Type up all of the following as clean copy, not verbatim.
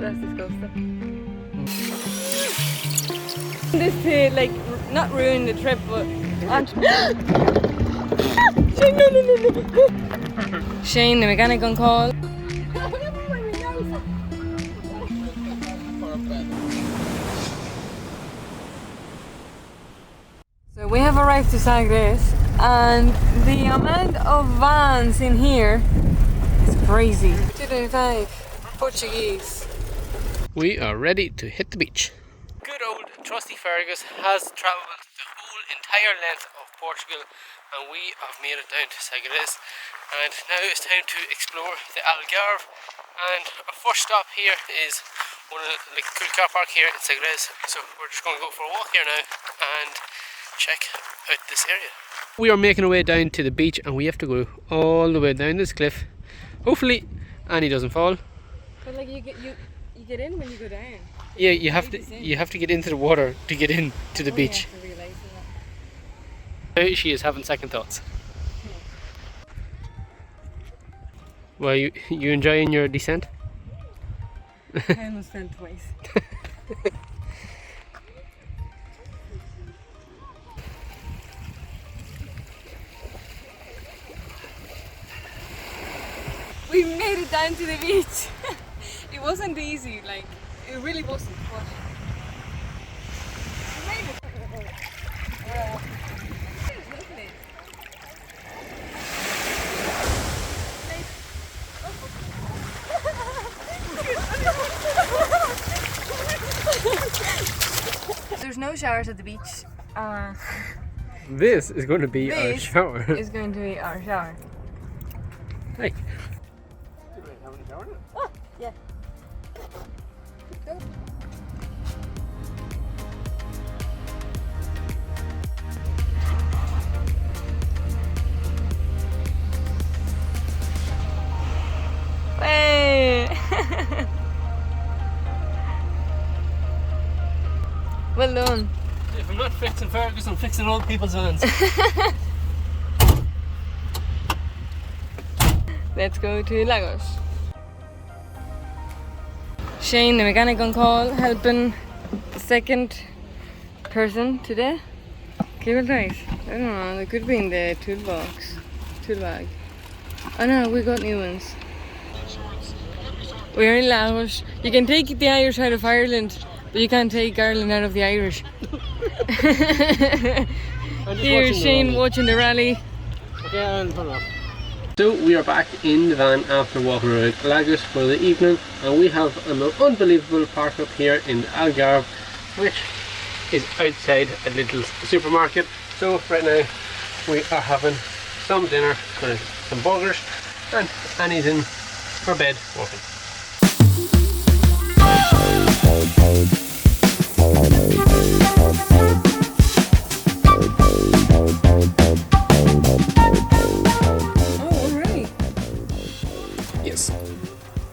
That's disgusting. This to like not ruin the trip, but Shane, no. Shane, the mechanic on call. So we have arrived to Sagres, and the amount of vans in here is crazy. 225 Portuguese. We are ready to hit the beach. Good old trusty Fergus has travelled the whole entire length of Portugal, and we have made it down to Sagres, and now it's time to explore the Algarve. And our first stop here is one of the cool car park here in Sagres, so we're just going to go for a walk here now and check out this area. We are making our way down to the beach, and we have to go all the way down this cliff. Hopefully Annie doesn't fall. But like you get in when you go down. Yeah, you have to get into the water to get into the beach. You have to realise that. Now she is having second thoughts. Well, you enjoying your descent? I almost fell twice. We made it down to the beach. It wasn't easy, like it really wasn't. But we made it. It was lovely. There's no showers at the beach. This is going to be our shower. This is going to be our shower. Hey. Oh, yeah. Hey. Well done. If I'm not fixing Fergus, I'm fixing old people's vans. Let's go to Lagos. Shane, the mechanic on call, helping the second person today. Give it right. I don't know, they could be in the tool bag. Oh no, we got new ones. We're in Lagos. You can take the Irish out of Ireland, but you can't take Ireland out of the Irish. Here's Shane watching the rally. Okay, I'll put it off. So we are back in the van after walking around Lagos for the evening, and we have an unbelievable park up here in Algarve, which is outside a little supermarket. So right now we are having some dinner, some burgers, and Annie's in her bed walking. Yes.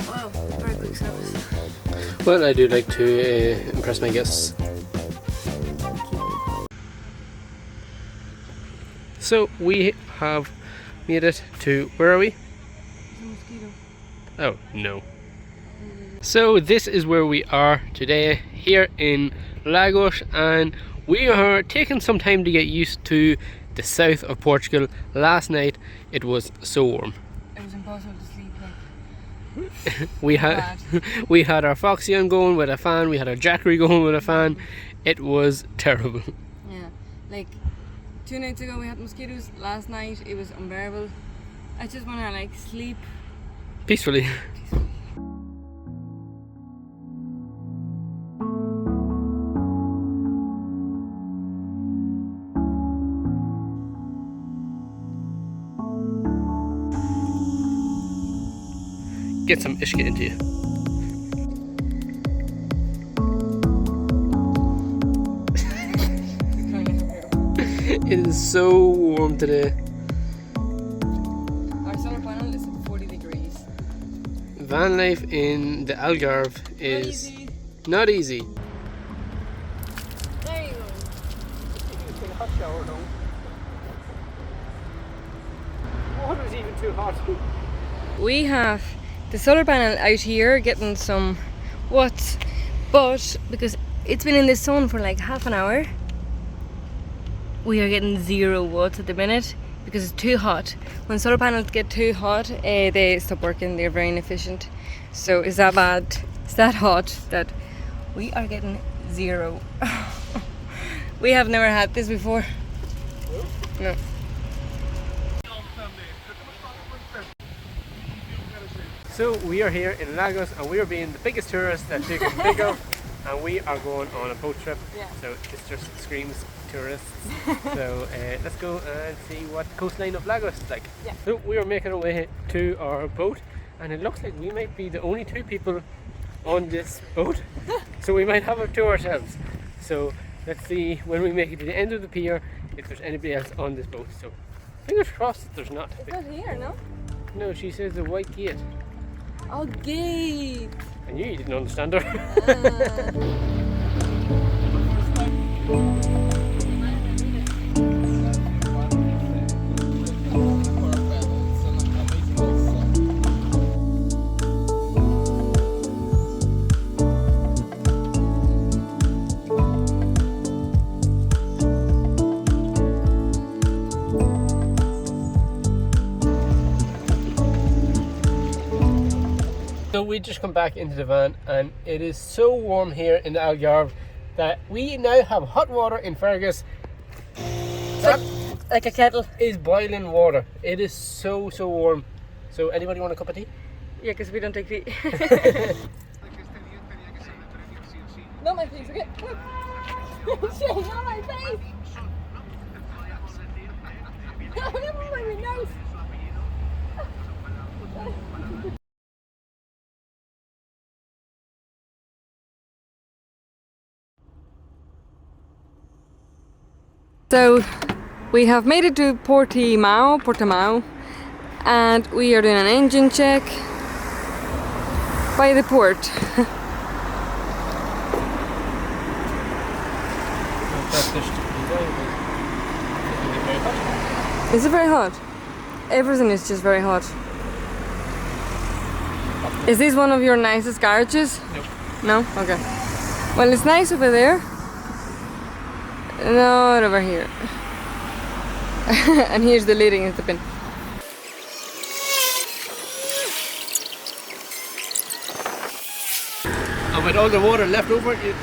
Wow, very quick service. Well, I do like to impress my guests. So we have made it to, where are we? Oh no. So this is where we are today, here in Lagos, and we are taking some time to get used to the south of Portugal. Last night it was so warm. It was impossible to sleep. We had our Foxy on going with a fan, we had our Jackery going with a fan. It was terrible. Yeah, like 2 nights ago we had mosquitoes, last night it was unbearable. I just want to like sleep Peacefully. Get some ishka into you. It is so warm today. Our solar panel is at 40 degrees. Van life in the Algarve is not easy. There you go. Take a hot shower though. Water is even too hot. We have the solar panel out here getting some watts, but because it's been in the sun for like half an hour, we are getting 0 watts at the minute because it's too hot. When solar panels get too hot, they stop working. They're very inefficient. So it's that bad, it's that hot that we are getting 0. We have never had this before. No. So we are here in Lagos and we are being the biggest tourists that you can think of, and we are going on a boat trip. Yeah. So this just screams tourists. So let's go and see what the coastline of Lagos is like. Yeah. So we are making our way to our boat, and it looks like we might be the only 2 people on this boat. So we might have it to ourselves. So let's see when we make it to the end of the pier if there's anybody else on this boat. So fingers crossed that there's not. It's not here, no? No, she says the white gate. Oh, gate! I knew you didn't understand her. So we just come back into the van and it is so warm here in the Algarve that we now have hot water in Fergus. That Like a kettle. is boiling water. It is so warm. So anybody want a cup of tea? Yeah, because we don't take tea. Not my face, okay? Shit, not my face! Never mind my nose! So we have made it to Portimão, and we are doing an engine check by the port. Is it very hot? Everything is just very hot. Is this one of your nicest garages? No. No? Okay. Well, it's nice over there. Not over here. And here's the leading into the pin. And with all the water left over, it...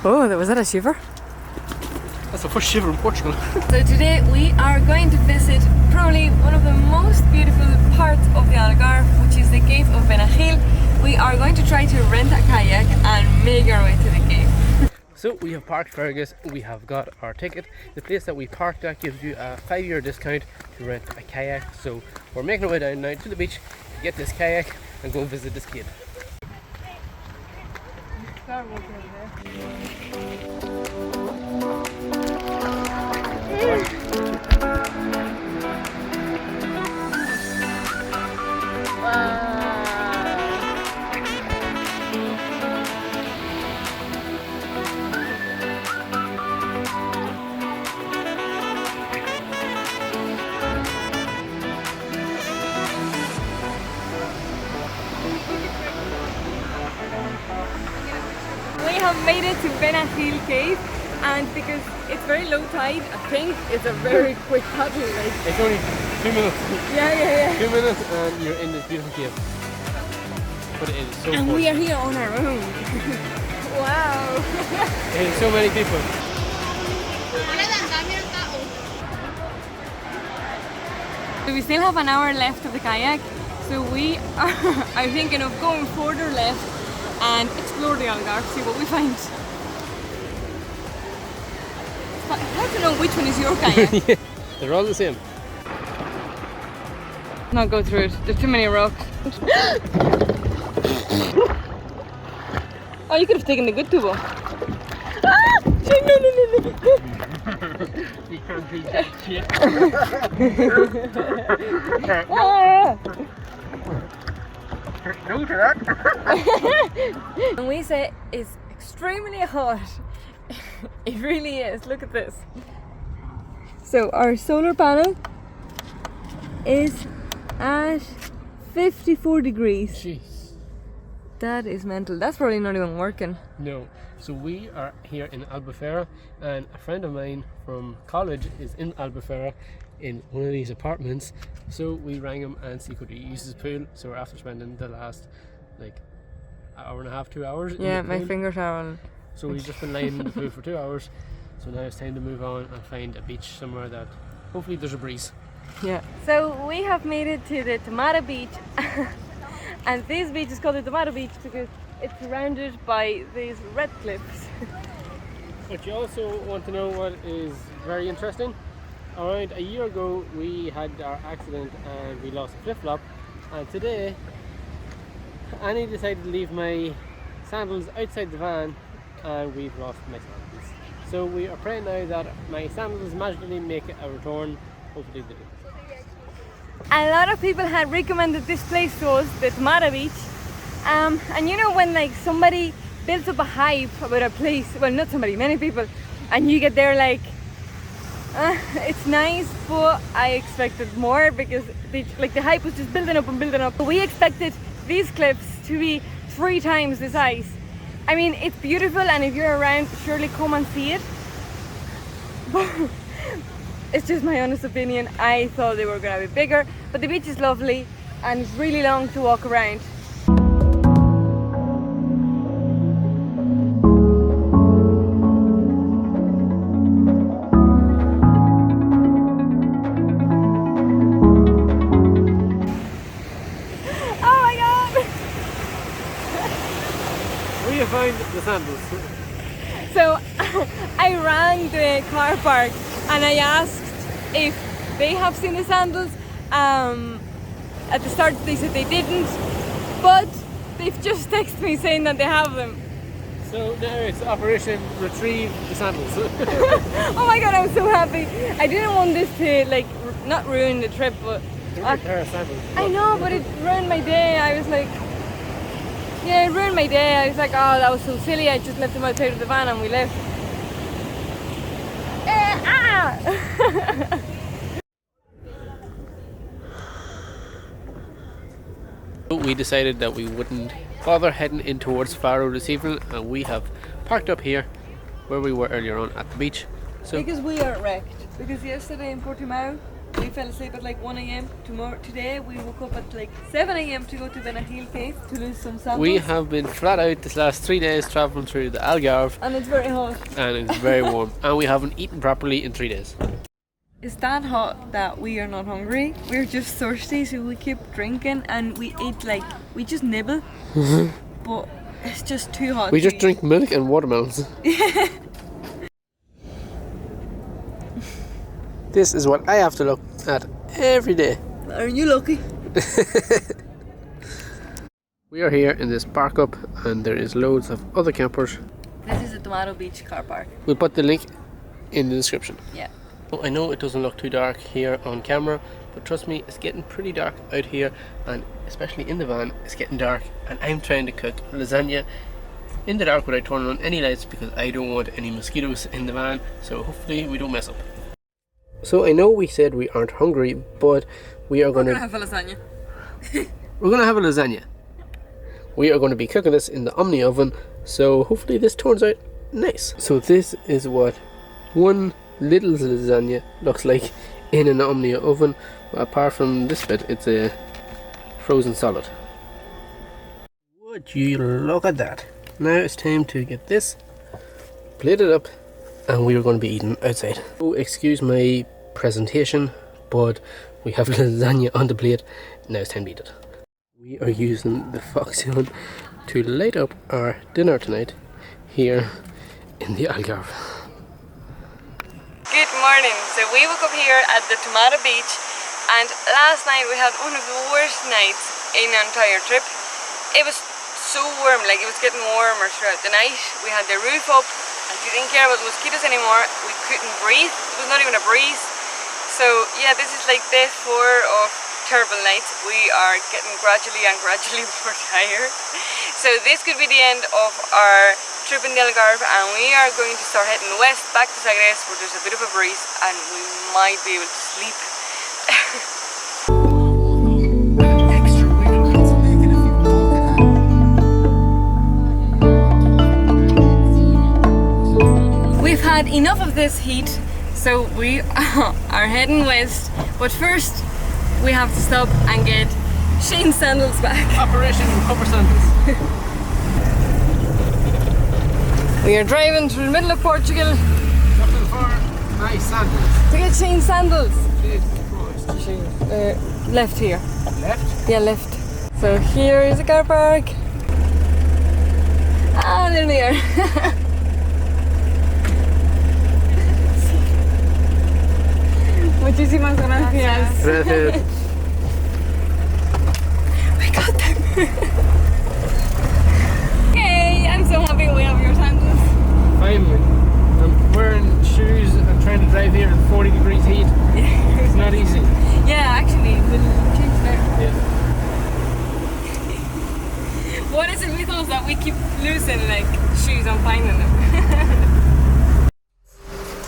Oh, was that a shiver? That's the first shiver in Portugal. So today we are going to visit probably one of the most beautiful parts of the Algarve, which is the cave of Benagil. We are going to try to rent a kayak and make our way to the cave. So we have parked Fergus, we have got our ticket. The place that we parked at gives you a 5-year discount to rent a kayak. So we're making our way down now to the beach to get this kayak and go visit this cave. We have made it to Benagil cave, and because it's very low tide, I think it's a very quick paddle. Like. It's only 2 minutes. Yeah. 2 minutes and you're in this beautiful cave. But it is so And cool. we are here on our own. Wow. There's so many people. So we still have an hour left of the kayak, so we are thinking of going further left and explore the Algarve, see what we find. It's hard to know which one is your kayak. Yeah, they're all the same. Not go through it, there's too many rocks. Oh, you could have taken the good tubo. Ah! No. You can't do that shit. Ah! No to that. And we say it's extremely hot. It really is. Look at this. So our solar panel is at 54 degrees. Jeez. That is mental. That's probably not even working. No. So we are here in 𝗪𝗡𝗪𝗏, and a friend of mine from college is in 𝗪𝗡𝗪𝗏 in one of these apartments. So we rang him and see could he use his pool. So we're after spending the last like hour and a half, 2 hours. Yeah, in the my pool. finger towel. So we've just been lying in the pool for 2 hours. So now it's time to move on and find a beach somewhere that hopefully there's a breeze. Yeah. So we have made it to the 𝗪𝗡𝗪𝗏 beach. And this beach is called the 𝗪𝗪𝗪𝗏 beach because it's surrounded by these red cliffs. But you also want to know what is very interesting. Around a year ago we had our accident and we lost a flip-flop, and today Annie decided to leave my sandals outside the van and we've lost my sandals. So we are praying now that my sandals magically make a return. Hopefully they do. A lot of people had recommended this place to us, the 𝗪𝗪𝗪𝗏 beach. And you know when like somebody builds up a hype about a place, well not somebody, many people, and you get there like, it's nice, but I expected more because the hype was just building up and building up. But we expected these cliffs to be 3 times the size. I mean, it's beautiful, and if you're around, surely come and see it. But it's just my honest opinion. I thought they were gonna be bigger, but the beach is lovely and it's really long to walk around. Oh my god! Where you find the sandals? So I rang the car park and I asked if they have seen the sandals. At the start they said they didn't, but they've just texted me saying that they have them. So now it's Operation Retrieve the Sandals. Oh my god, I'm so happy. I didn't want this to like not ruin the trip, but A pair of sandals. I know, but it ruined my day. I was like, yeah, it ruined my day. I was like, oh, that was so silly. I just left them outside of the van and we left. We decided that we wouldn't bother heading in towards Faro this evening, and we have parked up here where we were earlier on at the beach. So Because we are wrecked. Because yesterday in Portimão we fell asleep at like 1 a.m. Today we woke up at like 7 a.m. to go to Benagil cave to lose some sandals. we have been flat out this last 3 days travelling through the Algarve, And it's very hot. and it's very warm, and we haven't eaten properly in 3 days. It's that hot that we are not hungry. We're just thirsty, so we keep drinking and we eat like, we just nibble. But it's just too hot. We to just eat. drink milk and watermelons. This is what I have to look at every day. Aren't you lucky? We are here in this park up, and there is loads of other campers. This is the 𝗪𝗪𝗪𝗪𝗏 beach car park. We'll put the link in the description. Yeah. So I know it doesn't look too dark here on camera, but trust me, it's getting pretty dark out here, and especially in the van, it's getting dark, and I'm trying to cook lasagna in the dark without turning on any lights because I don't want any mosquitoes in the van, so hopefully we don't mess up. So I know we said we aren't hungry, but we are going to have a lasagna. we're going to have a lasagna. We are going to be cooking this in the Omni oven, so hopefully this turns out nice. So this is what one little lasagna looks like in an Omni oven. Apart from this bit, it's a frozen solid. Would you look at that? Now it's time to get this plated up, and we are going to be eating outside. Oh, excuse my presentation, but we have lasagna on the plate. Now it's time to eat it. We are using the Foxhound to light up our dinner tonight here in the Algarve. Good morning. So we woke up here at the 𝗪𝗪𝗪𝗪𝗏 beach, and last night we had one of the worst nights in our entire trip. It was so warm, like it was getting warmer throughout the night. We had the roof up and we didn't care about mosquitoes anymore. We couldn't breathe. There was not even a breeze. So yeah, this is like day 4 of terrible nights. We are getting gradually more tired. So this could be the end of our trip in the Algarve, and we are going to start heading west back to Sagres where there's a bit of a breeze, and we might be able to sleep. We've had enough of this heat, so we are heading west. But first, we have to stop and get Shane's sandals back. Operation Cover Sandals. We are driving through the middle of Portugal. Looking for nice sandals. To get Shane's sandals. Jesus Christ. Left here. Left? Yeah, left. So here is the car park. Ah, there they are. Muchísimas gracias. Gracias. We got them. Yay! I'm so happy we have your sandals. Finally. I'm wearing shoes and trying to drive here in 40 degrees heat. It's not easy. Yeah, actually, we'll change there. Yeah. What is it with us that we keep losing like shoes and finding them?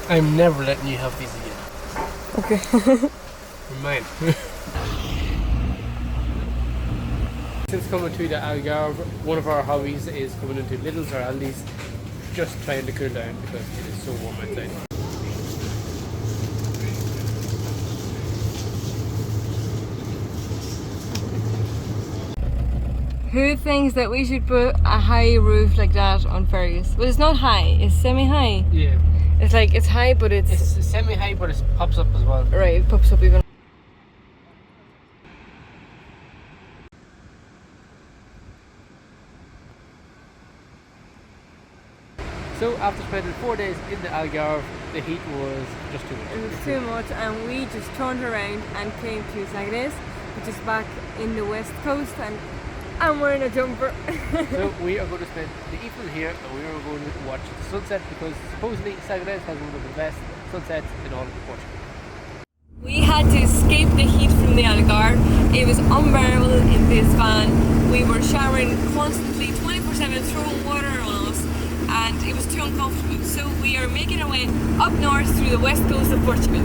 I'm never letting you have these again. Okay. You're mine. Since coming to the Algarve, one of our hobbies is coming into Lidl's or Aldi's, just trying to cool down because it is so warm outside. Who thinks that we should put a high roof like that on Fergus? Well, it's not high, it's semi-high. Yeah. It's like, it's high, but it's semi-high, but it pops up as well. Right, it pops up even. So after spending 4 days in the Algarve, the heat was just too much. It was too much, and we just turned around and came to Sagres, which is back in the west coast, and I'm wearing a jumper. So we are going to spend the evening here, and we are going to watch the sunset because supposedly Sagres has one of the best sunsets in all of Portugal. We had to escape the heat from the Algarve. It was unbearable in this van. We were showering constantly, 24/7, throwing water on us, and it was too uncomfortable. So we are making our way up north through the west coast of Portugal.